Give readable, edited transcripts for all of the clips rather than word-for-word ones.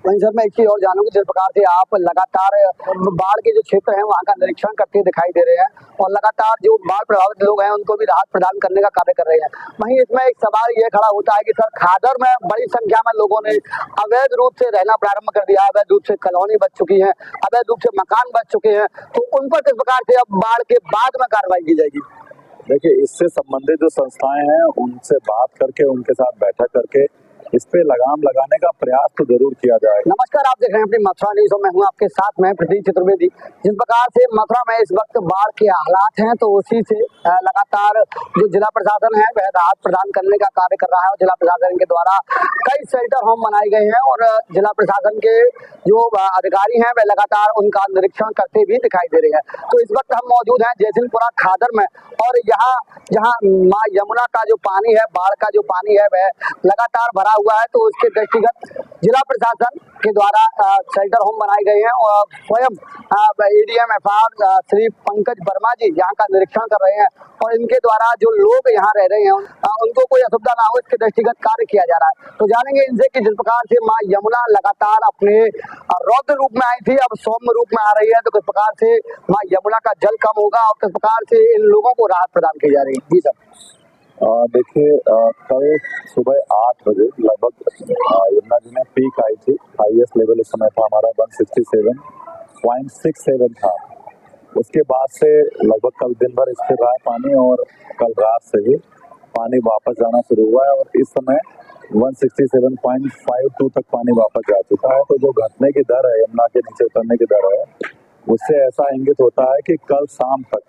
वहीं सर मैं एक चीज और जानूंगी, जिस प्रकार से आप लगातार बाढ़ के जो क्षेत्र हैं वहां का निरीक्षण करते दिखाई दे रहे हैं और लगातार जो बाढ़ प्रभावित लोग हैं उनको भी राहत प्रदान करने का कार्य कर रहे हैं। वहीं इसमें एक सवाल ये खड़ा होता है कि सर खादर में बड़ी संख्या में लोगों ने अवैध रूप से रहना प्रारंभ कर दिया है, अवैध रूप से कॉलोनी बच चुकी है, अवैध रूप से मकान बच चुके हैं, तो उन पर किस प्रकार से अब बाढ़ के बाद में कार्रवाई की जाएगी? देखिए, इससे संबंधित जो संस्थाएं हैं उनसे बात करके, उनके साथ बैठक करके इस पे लगाम लगाने का प्रयास तो जरूर किया जाएगा। नमस्कार, आप देख रहे हैं अपनी मथुरा न्यूज और मैं हूं आपके साथ में प्रतीक चतुर्वेदी। जिस प्रकार से मथुरा में इस वक्त बाढ़ के हालात हैं तो उसी से लगातार जो जिला प्रशासन है वह राहत प्रदान करने का कार्य कर रहा है और जिला प्रशासन के द्वारा कई शेल्टर होम बनाए गए हैं और जिला प्रशासन के जो अधिकारी हैं वह लगातार उनका निरीक्षण करते भी दिखाई दे रहे हैं। तो इस वक्त हम मौजूद हैं जयसिंहपुरा खादर में और यहाँ जहाँ माँ यमुना का जो पानी है, बाढ़ का जो पानी है वह लगातार भरा हुआ है, तो उसके दृष्टिगत जिला प्रशासन के द्वारा शेल्टर होम बनाए गए हैं और स्वयं एडीएम एफआर श्री पंकज वर्मा जी यहाँ का निरीक्षण कर रहे हैं और इनके द्वारा जो लोग यहाँ रह रहे हैं उनको कोई असुविधा ना हो इसके दृष्टिगत कार्य किया जा रहा है। तो जानेंगे इनसे कि जिस प्रकार से माँ यमुना लगातार अपने रौद्र रूप में आई थी, अब सौम्य रूप में आ रही है, तो किस प्रकार से माँ यमुना का जल कम होगा और किस प्रकार से इन लोगों को राहत प्रदान की जा रही है। जी सर। देखिए, कल सुबह 8 बजे लगभग यमुना जी में पीक आई थी। हाईएस्ट लेवल उस समय था हमारा 167.67 था। उसके बाद से लगभग कल दिन भर स्थिर रहा पानी और कल रात से ही पानी वापस जाना शुरू हुआ है और इस समय 167.52 तक पानी वापस जा चुका है। तो जो घटने की दर है, यमुना के नीचे उतरने की दर है, उससे ऐसा इंगित होता है कि कल शाम तक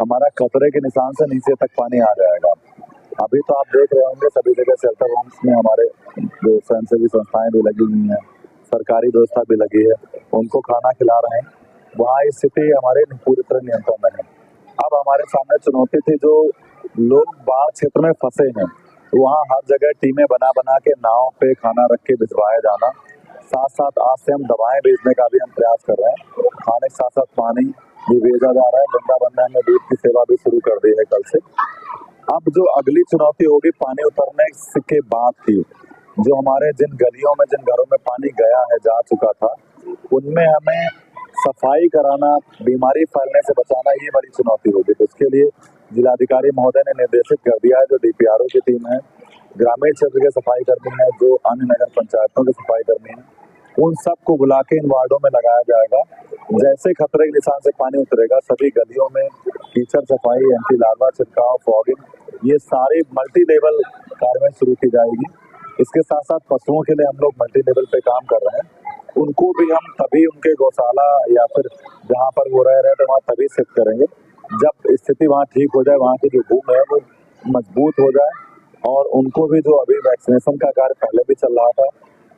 हमारा खतरे के निशान से नीचे तक पानी आ जाएगा। अभी तो आप देख रहे होंगे सभी जगह शेल्टर होम्स में हमारे जो स्वयंसेवी संस्थाएं भी लगी हुई हैं, सरकारी व्यवस्था भी लगी है, उनको खाना खिला रहे हैं। वहाँ स्थिति हमारे पूरी तरह नियंत्रण में है। अब हमारे सामने चुनौती थी, जो लोग बाढ़ क्षेत्र में फंसे हैं तो वहाँ हर जगह टीमें बना बना के नाव पे खाना रख के भिजवाया जाना, साथ साथ आज से हम दवाएं भेजने का भी हम प्रयास कर रहे हैं। खाने के साथ साथ पानी भी भेजा जा रहा है। वृंदावन में हमने दूध की सेवा भी शुरू कर दी है कल से। अब जो अगली चुनौती होगी पानी उतरने के बाद की, जो हमारे जिन गलियों में, जिन घरों में पानी गया है, जा चुका था, उनमें हमें सफाई कराना, बीमारी फैलने से बचाना, ये बड़ी चुनौती होगी। तो उसके लिए जिलाधिकारी महोदय ने निर्देशित कर दिया है, जो डीपीआरओ की टीम है, ग्रामीण क्षेत्र के सफाई कर्मी है, जो अन्य नगर पंचायतों के सफाई कर्मी है, उन सबको बुला के इन वार्डों में लगाया जाएगा। जैसे खतरे के निशान से पानी उतरेगा, सभी गलियों में कीचड़ सफाई, एंटी लार्वा छिड़काव, फॉगिंग, ये सारी मल्टी लेवल कार्रवाई शुरू की जाएगी। इसके साथ साथ पशुओं के लिए हम लोग मल्टी लेवल पे काम कर रहे हैं। उनको भी हम तभी उनके गौशाला या फिर जहाँ पर वो रह रहे हैं तो वहाँ तभी शिफ्ट करेंगे जब स्थिति वहाँ ठीक हो जाए, वहाँ की जो भूमि है वो मजबूत हो जाए और उनको भी, जो अभी वैक्सीनेशन का कार्य पहले भी चल रहा था,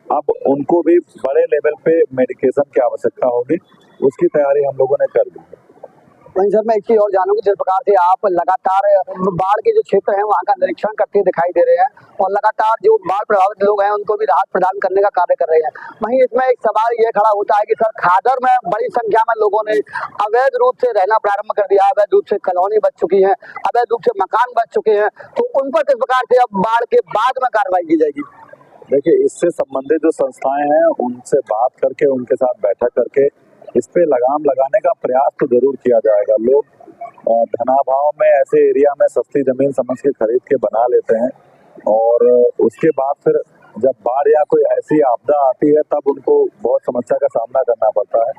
अब उनको भी बड़े लेवल पे मेडिकेशन की आवश्यकता होगी, उसकी तैयारी हम लोगों ने कर दी है। वहीं सर मैं एक चीज और जानूंगी, जिस प्रकार से आप लगातार बाढ़ के जो क्षेत्र हैं वहां का निरीक्षण करते दिखाई दे रहे हैं और लगातार जो बाढ़ प्रभावित लोग हैं उनको भी राहत प्रदान करने का कार्य कर रहे हैं, वहीं इसमें एक सवाल ये खड़ा होता है कि सर खादर में बड़ी संख्या में लोगों ने अवैध रूप से रहना प्रारंभ कर दिया है, अवैध रूप से कॉलोनी बच चुकी है, अवैध रूप से मकान बच चुके हैं, तो उन पर किस प्रकार से अब बाढ़ के बाद में कार्रवाई की जाएगी? देखिए, इससे संबंधित जो संस्थाएं हैं उनसे बात करके, उनके साथ बैठक करके इस पे लगाम लगाने का प्रयास तो जरूर किया जाएगा। लोग धनाभाव में ऐसे एरिया में सस्ती जमीन समझ के खरीद के बना लेते हैं और उसके बाद फिर जब बाढ़ या कोई ऐसी आपदा आती है तब उनको बहुत समस्या का सामना करना पड़ता है।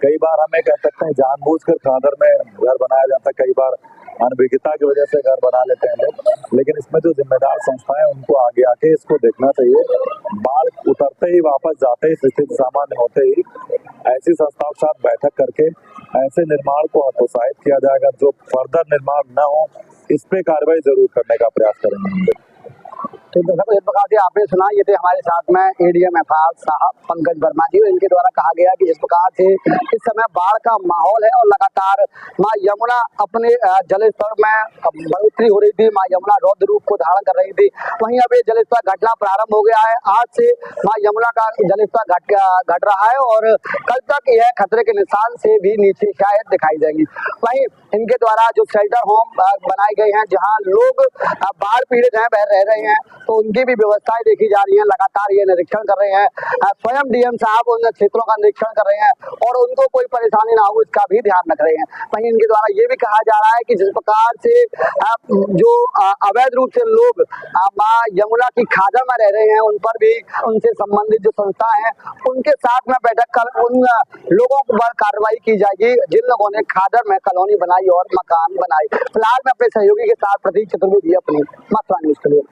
कई बार हमें कह सकते हैं जानबूझकर खादर में घर बनाया जाता है, कई बार अनभिज्ञता की वजह से घर बना लेते हैं लोग, लेकिन इसमें जो जिम्मेदार संस्थाएं उनको आगे आके इसको देखना चाहिए। बाढ़ उतरते ही, वापस जाते ही, स्थिति सामान्य होते ही ऐसी संस्थाओं के साथ बैठक करके ऐसे निर्माण को हतोत्साहित किया जाएगा। जो फर्दर निर्माण न हो इस पे कार्रवाई जरूर करने का प्रयास करेंगे। तो दर्शकों, इस प्रकार से आपने सुना, ये थे हमारे साथ में एडीएम एफआर साहब पंकज वर्मा जी। इनके द्वारा कहा गया कि इस प्रकार से इस समय बाढ़ का माहौल है और लगातार माँ यमुना अपने जलस्तर में बढ़ोतरी हो रही थी, माँ यमुना रौद्र रूप को धारण कर रही थी, वहीं अब ये जलस्तर घटना प्रारंभ हो गया है। आज से माँ यमुना का जलस्तर घट रहा है और कल तक यह खतरे के निशान से भी नीचे शायद दिखाई देगी। वहीं इनके द्वारा जो शेल्टर होम बनाए गए हैं जहाँ लोग बाढ़ पीड़ित हैं वह रह रहे हैं, तो उनकी भी व्यवस्थाएं देखी जा रही है। लगातार ये निरीक्षण कर रहे हैं, स्वयं डीएम साहब उन क्षेत्रों का निरीक्षण कर रहे हैं और उनको कोई परेशानी ना हो इसका भी ध्यान रख रहे हैं। वहीं इनके द्वारा ये भी कहा जा रहा है कि जिस प्रकार से जो अवैध रूप से लोग मां यमुना की खाजा में रह रहे हैं, उन पर भी उनसे संबंधित जो संस्था है उनके साथ में बैठक कर उन लोगों पर कार्रवाई की जाएगी जिन लोगों ने खादर में कॉलोनी बनाई और मकान बनाए। फिलहाल मैं अपने सहयोगी के साथ प्रतीक चतुर्वेदी अपनी मथुरा न्यूज के लिए।